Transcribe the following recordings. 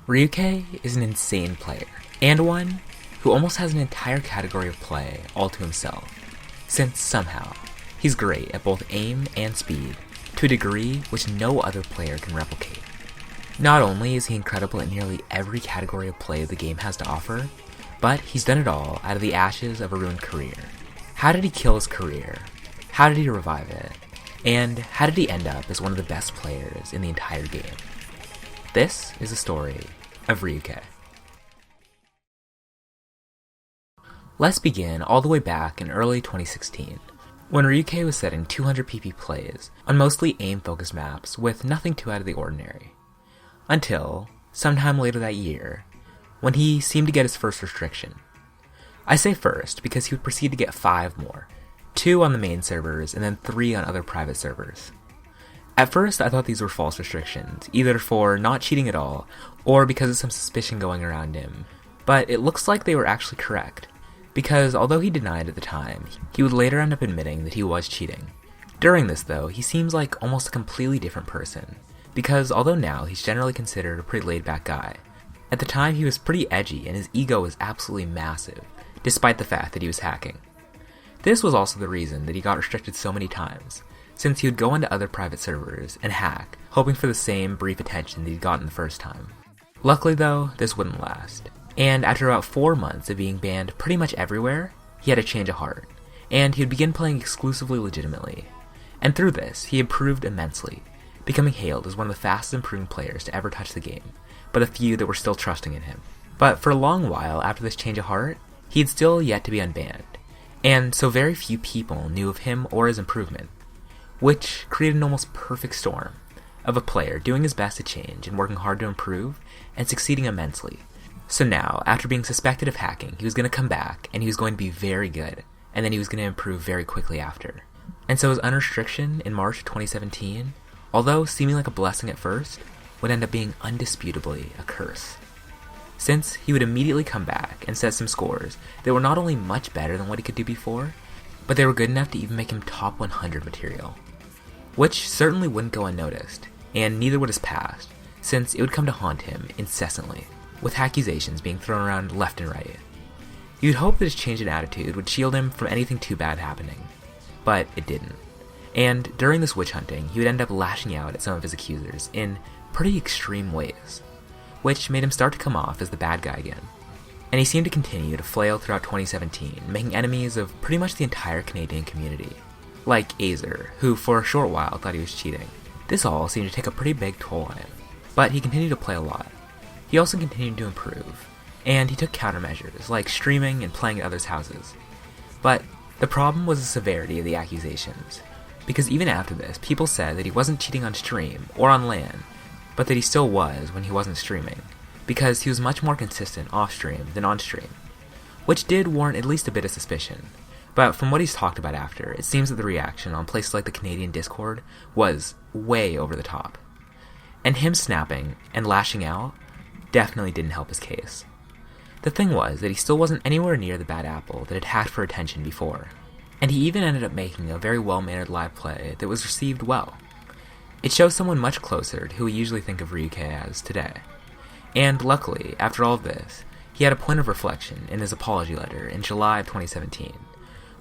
RyuK is an insane player, and one who almost has an entire category of play all to himself, since somehow he's great at both aim and speed to a degree which no other player can replicate. Not only is he incredible at nearly every category of play the game has to offer, but he's done it all out of the ashes of a ruined career. How did he kill his career? How did he revive it? And how did he end up as one of the best players in the entire game? This is the story of RyuK. Let's begin all the way back in early 2016, when RyuK was setting 200 PP plays on mostly aim-focused maps with nothing too out of the ordinary. Until, sometime later that year, when he seemed to get his first restriction. I say first because he would proceed to get 5 more, 2 on the main servers and then 3 on other private servers. At first I thought these were false restrictions, either for not cheating at all, or because of some suspicion going around him, but it looks like they were actually correct, because although he denied at the time, he would later end up admitting that he was cheating. During this though, he seems like almost a completely different person, because although now he's generally considered a pretty laid-back guy, at the time he was pretty edgy and his ego was absolutely massive, despite the fact that he was hacking. This was also the reason that he got restricted so many times, since he would go into other private servers and hack, hoping for the same brief attention that he'd gotten the first time. Luckily though, this wouldn't last, and after about 4 months of being banned pretty much everywhere, he had a change of heart, and he would begin playing exclusively legitimately. And through this, he improved immensely, becoming hailed as one of the fastest improving players to ever touch the game, but a few that were still trusting in him. But for a long while after this change of heart, he had still yet to be unbanned, and so very few people knew of him or his improvement, which created an almost perfect storm of a player doing his best to change and working hard to improve and succeeding immensely. So now, after being suspected of hacking, he was going to come back and he was going to be very good, and then he was going to improve very quickly after. And so his unrestriction in March 2017, although seeming like a blessing at first, would end up being undisputably a curse, since he would immediately come back and set some scores that were not only much better than what he could do before, but they were good enough to even make him top 100 material, which certainly wouldn't go unnoticed, and neither would his past, since it would come to haunt him incessantly, with accusations being thrown around left and right. You'd hope that his change in attitude would shield him from anything too bad happening, but it didn't. And during this witch hunting, he would end up lashing out at some of his accusers in pretty extreme ways, which made him start to come off as the bad guy again. And he seemed to continue to flail throughout 2017, making enemies of pretty much the entire Canadian community, like Azer, who for a short while thought he was cheating. This all seemed to take a pretty big toll on him, but he continued to play a lot. He also continued to improve, and he took countermeasures, like streaming and playing at others' houses. But the problem was the severity of the accusations, because even after this, people said that he wasn't cheating on stream or on LAN, but that he still was when he wasn't streaming, because he was much more consistent off-stream than on-stream, which did warrant at least a bit of suspicion. But from what he's talked about after, it seems that the reaction on places like the Canadian Discord was way over the top. And him snapping and lashing out definitely didn't help his case. The thing was that he still wasn't anywhere near the bad apple that had hacked for attention before, and he even ended up making a very well-mannered live play that was received well. It shows someone much closer to who we usually think of RyuK as today. And luckily, after all of this, he had a point of reflection in his apology letter in July of 2017,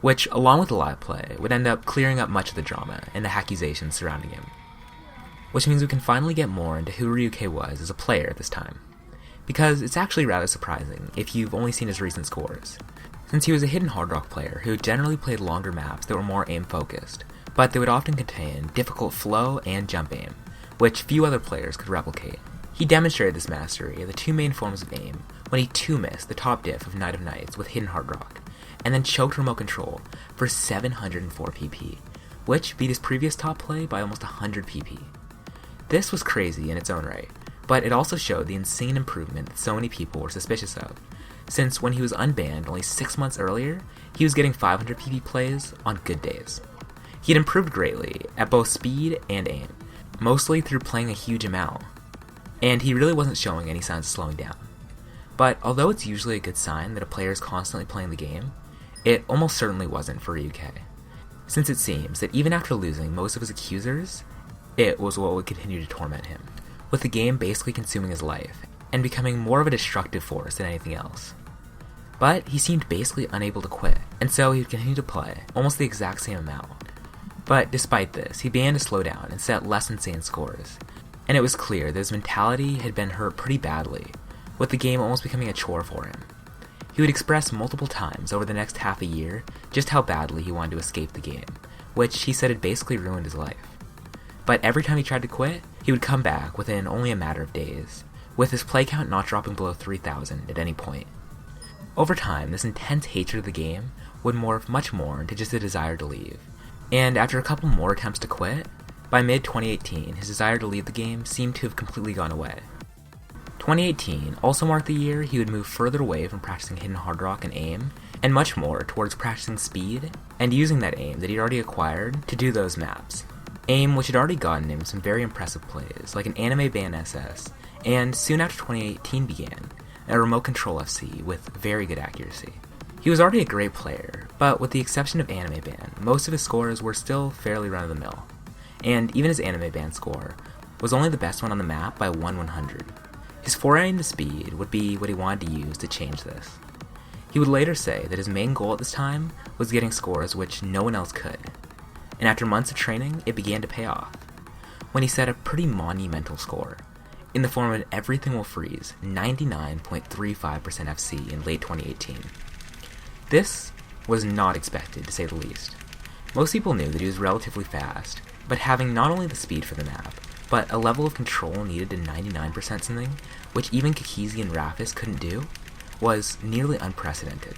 which, along with the live play, would end up clearing up much of the drama and the accusations surrounding him. Which means we can finally get more into who RyuK was as a player at this time, because it's actually rather surprising if you've only seen his recent scores, since he was a hidden hard rock player who generally played longer maps that were more aim-focused, but they would often contain difficult flow and jump aim, which few other players could replicate. He demonstrated this mastery of the 2 main forms of aim when he 2-missed the top diff of Night of Nights with hidden hard rock, and then choked remote control for 704 PP, which beat his previous top play by almost 100 PP. This was crazy in its own right, but it also showed the insane improvement that so many people were suspicious of, since when he was unbanned only 6 months earlier, he was getting 500 PP plays on good days. He had improved greatly at both speed and aim, mostly through playing a huge amount, and he really wasn't showing any signs of slowing down. But although it's usually a good sign that a player is constantly playing the game, it almost certainly wasn't for RyuK, since it seems that even after losing most of his accusers, it was what would continue to torment him, with the game basically consuming his life, and becoming more of a destructive force than anything else. But he seemed basically unable to quit, and so he would continue to play, almost the exact same amount. But despite this, he began to slow down and set less insane scores, and it was clear that his mentality had been hurt pretty badly, with the game almost becoming a chore for him. He would express multiple times over the next half a year just how badly he wanted to escape the game, which he said had basically ruined his life. But every time he tried to quit, he would come back within only a matter of days, with his play count not dropping below 3,000 at any point. Over time, this intense hatred of the game would morph much more into just a desire to leave, and after a couple more attempts to quit, by mid-2018 his desire to leave the game seemed to have completely gone away. 2018 also marked the year he would move further away from practicing hidden hard rock and aim, and much more towards practicing speed, and using that aim that he'd already acquired to do those maps. Aim which had already gotten him some very impressive plays, like an anime ban SS, and soon after 2018 began, a remote control FC with very good accuracy. He was already a great player, but with the exception of anime ban, most of his scores were still fairly run-of-the-mill, and even his anime ban score was only the best one on the map by 1/100. His foray into speed would be what he wanted to use to change this. He would later say that his main goal at this time was getting scores which no one else could, and after months of training, it began to pay off, when he set a pretty monumental score, in the form of an everything will freeze 99.35% FC in late 2018. This was not expected, to say the least. Most people knew that he was relatively fast, but having not only the speed for the map, but a level of control needed to 99% something, which even Kakizi and Rafis couldn't do, was nearly unprecedented.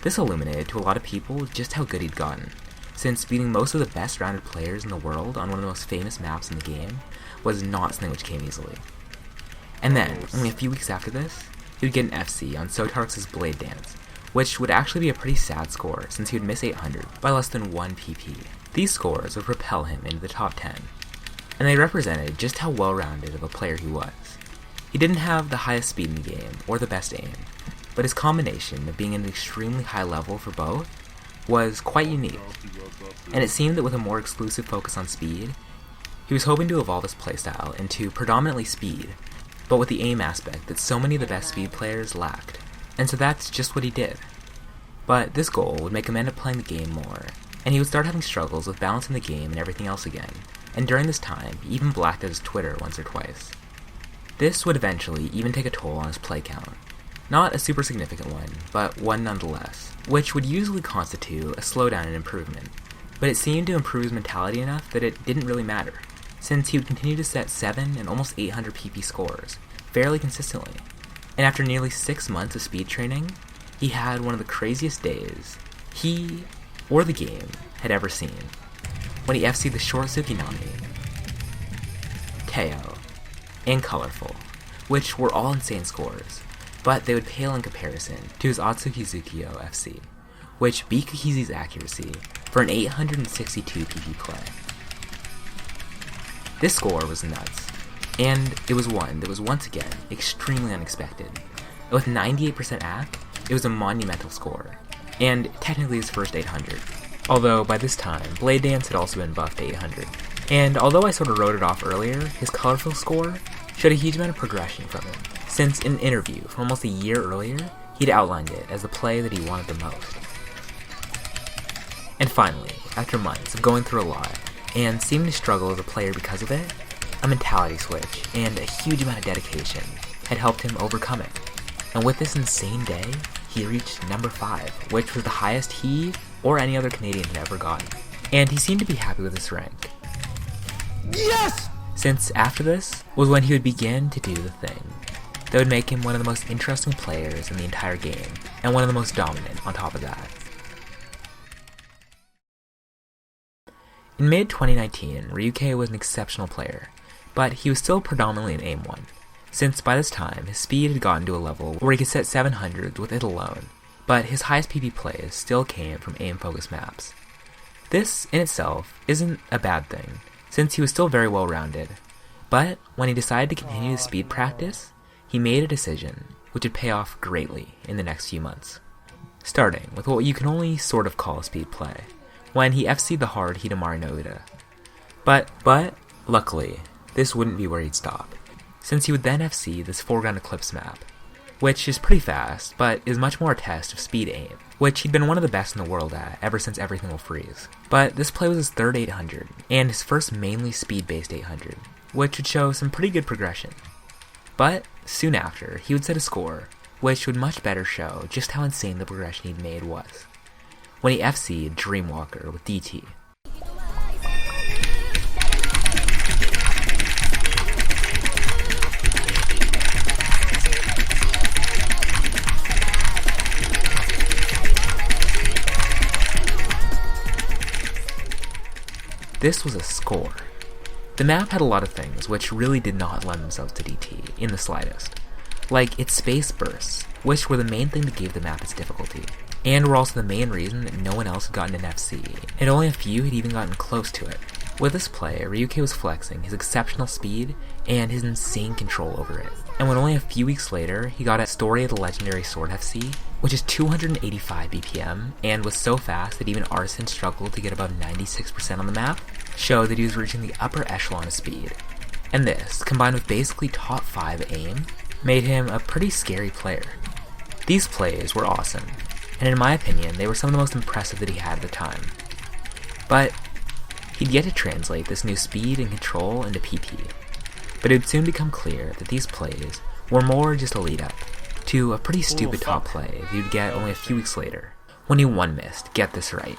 This illuminated to a lot of people just how good he'd gotten, since beating most of the best rounded players in the world on one of the most famous maps in the game was not something which came easily. And then, only a few weeks after this, he would get an FC on Sotarx's Blade Dance, which would actually be a pretty sad score since he would miss 800 by less than 1 PP. These scores would propel him into the top 10, and they represented just how well-rounded of a player he was. He didn't have the highest speed in the game, or the best aim, but his combination of being at an extremely high level for both was quite unique, and it seemed that with a more exclusive focus on speed, he was hoping to evolve his playstyle into predominantly speed, but with the aim aspect that so many of the best speed players lacked, and so that's just what he did. But this goal would make him end up playing the game more, and he would start having struggles with balancing the game and everything else again, and during this time, he even blacked out his Twitter once or twice. This would eventually even take a toll on his play count. Not a super significant one, but one nonetheless, which would usually constitute a slowdown in improvement, but it seemed to improve his mentality enough that it didn't really matter, since he would continue to set 7 and almost 800 PP scores, fairly consistently, and after nearly 6 months of speed training, he had one of the craziest days he, or the game, had ever seen, when he FC'd the short Tsukinami, Teo, and Colorful, which were all insane scores, but they would pale in comparison to his Atsuki Zukio FC, which beat Kakizi's accuracy for an 862 PP play. This score was nuts, and it was one that was once again extremely unexpected. With 98% AC, it was a monumental score, and technically his first 800, although by this time, Blade Dance had also been buffed to 800. And although I sort of wrote it off earlier, his Colorful score showed a huge amount of progression from him, since in an interview from almost a year earlier, he'd outlined it as the play that he wanted the most. And finally, after months of going through a lot, and seeming to struggle as a player because of it, a mentality switch and a huge amount of dedication had helped him overcome it. And with this insane day, he reached number 5, which was the highest he or any other Canadian had ever gotten. And he seemed to be happy with this rank. Yes! Since after this was when he would begin to do the thing that would make him one of the most interesting players in the entire game, and one of the most dominant on top of that. In mid-2019, RyuK was an exceptional player, but he was still predominantly an aim one, since by this time his speed had gotten to a level where he could set 700s with it alone, but his highest PP plays still came from aim-focused maps. This, in itself, isn't a bad thing, since he was still very well-rounded, but when he decided to continue his speed practice, he made a decision which would pay off greatly in the next few months. Starting with what you can only sort of call a speed play, when he FC'd the hard Hidamari no Uda. But, luckily, this wouldn't be where he'd stop. since he would then FC this foreground eclipse map, which is pretty fast, but is much more a test of speed aim, which he'd been one of the best in the world at ever since everything will freeze. But this play was his third 800, and his first mainly speed-based 800, which would show some pretty good progression. But soon after, he would set a score, which would much better show just how insane the progression he'd made was, when he FC'd Dreamwalker with DT. This was a score. The map had a lot of things which really did not lend themselves to DT in the slightest, like its space bursts, which were the main thing that gave the map its difficulty, and were also the main reason that no one else had gotten an FC, and only a few had even gotten close to it. With this play, RyuK was flexing his exceptional speed and his insane control over it, and when only a few weeks later he got a Story of the Legendary Sword FC, which is 285 BPM, and was so fast that even Arson struggled to get about 96% on the map, showed that he was reaching the upper echelon of speed. And this, combined with basically top 5 aim, made him a pretty scary player. These plays were awesome, and in my opinion, they were some of the most impressive that he had at the time. But he'd yet to translate this new speed and control into PP. But it would soon become clear that these plays were more just a lead-up to a pretty stupid top play that you'd get only a few weeks later, when he one-missed Get This Right.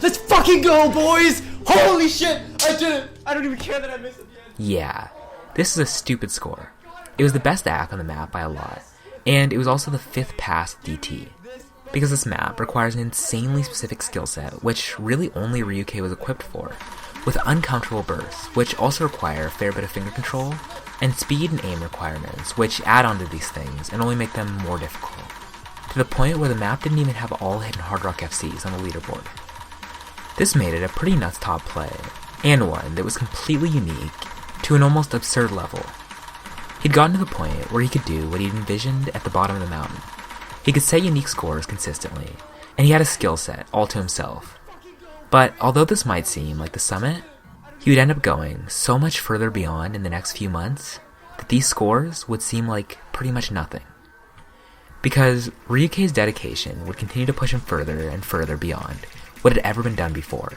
Let's fucking go, boys! Holy shit! I did it! I don't even care that I missed it yet. Yeah, this is a stupid score. It was the best act on the map by a lot, and it was also the 5th pass of DT. Because this map requires an insanely specific skill set, which really only RyuK was equipped for, with uncomfortable bursts, which also require a fair bit of finger control, and speed and aim requirements, which add on to these things and only make them more difficult. To the point where the map didn't even have all hidden Hard Rock FCs on the leaderboard. This made it a pretty nuts top play, and one that was completely unique to an almost absurd level. He'd gotten to the point where he could do what he'd envisioned at the bottom of the mountain. He could set unique scores consistently, and he had a skill set all to himself. But although this might seem like the summit, he would end up going so much further beyond in the next few months that these scores would seem like pretty much nothing. Because RyuK's dedication would continue to push him further and further beyond what had ever been done before,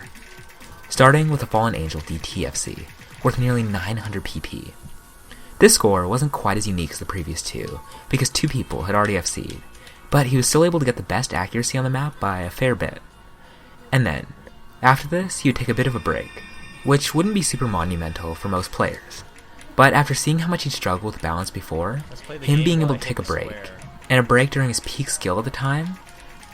starting with a Fallen Angel DTFC, worth nearly 900 PP. This score wasn't quite as unique as the previous two, because 2 people had already FC'd, but he was still able to get the best accuracy on the map by a fair bit. And then, after this, he would take a bit of a break, which wouldn't be super monumental for most players. But after seeing how much he'd struggled with balance before, him being able to take a break, and a break during his peak skill at the time,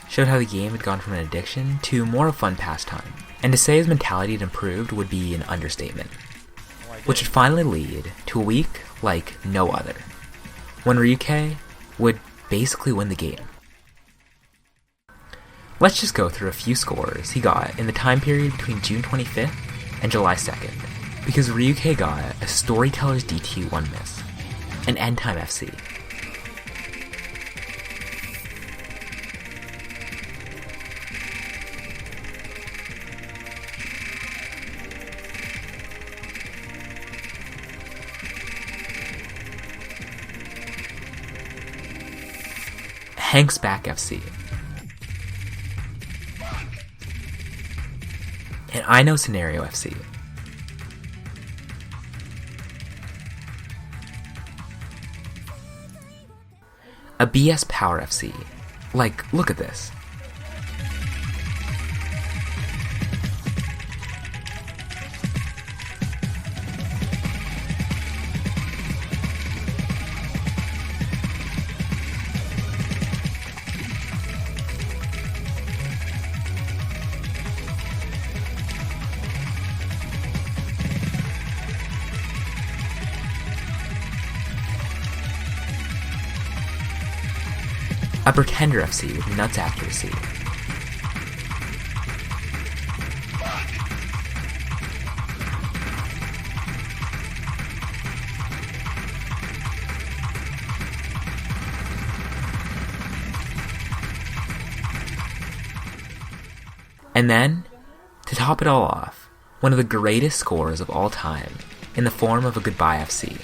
showed how the game had gone from an addiction to more of a fun pastime. And to say his mentality had improved would be an understatement. Which would finally lead to a week like no other, when RyuK would basically win the game. Let's just go through a few scores he got in the time period between June 25th and July 2nd, because RyuK got a Storyteller's DT 1 miss, an End Time FC, Hank's Back FC, and I Know Scenario FC, a BS Power FC. Like, look at this. a Pretender FC with nuts accuracy, and then, to top it all off, one of the greatest scores of all time, in the form of a Goodbye FC.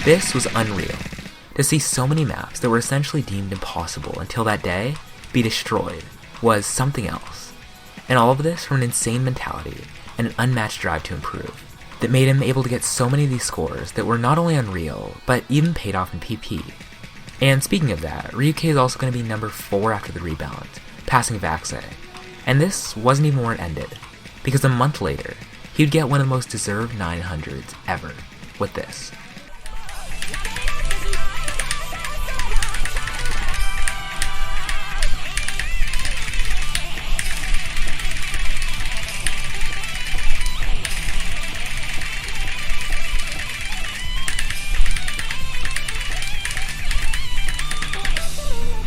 This was unreal. To see so many maps that were essentially deemed impossible until that day be destroyed was something else. And all of this from an insane mentality and an unmatched drive to improve that made him able to get so many of these scores that were not only unreal, but even paid off in PP. And speaking of that, RyuK is also going to be number 4 after the rebalance, passing Vaxe. And this wasn't even where it ended, because a month later, he'd get one of the most deserved 900s ever with this.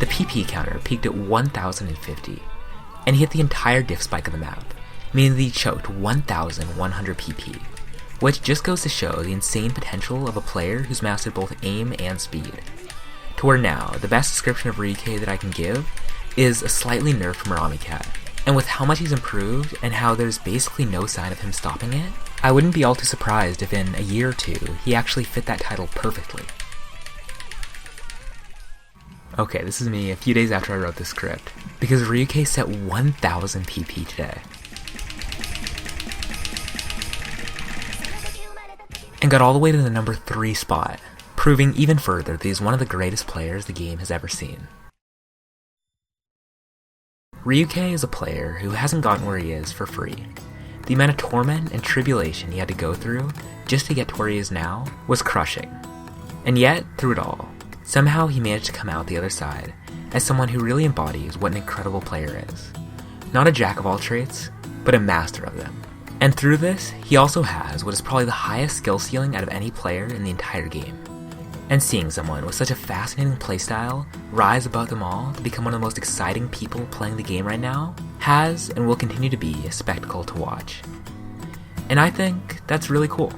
The PP counter peaked at 1050, and he hit the entire diff spike of the map, meaning that he choked 1100 PP, which just goes to show the insane potential of a player who's mastered both aim and speed. To where now, the best description of RyuK that I can give is a slightly nerfed Marami Cat, and with how much he's improved and how there's basically no sign of him stopping it, I wouldn't be all too surprised if in a year or two he actually fit that title perfectly. Okay, this is me a few days after I wrote this script, because RyuK set 1000 PP today. And got all the way to the number 3 spot, proving even further that he's one of the greatest players the game has ever seen. RyuK is a player who hasn't gotten where he is for free. The amount of torment and tribulation he had to go through just to get to where he is now was crushing. And yet, through it all, somehow he managed to come out the other side as someone who really embodies what an incredible player is. Not a jack of all traits, but a master of them. And through this, he also has what is probably the highest skill ceiling out of any player in the entire game. And seeing someone with such a fascinating playstyle rise above them all to become one of the most exciting people playing the game right now has and will continue to be a spectacle to watch. And I think that's really cool.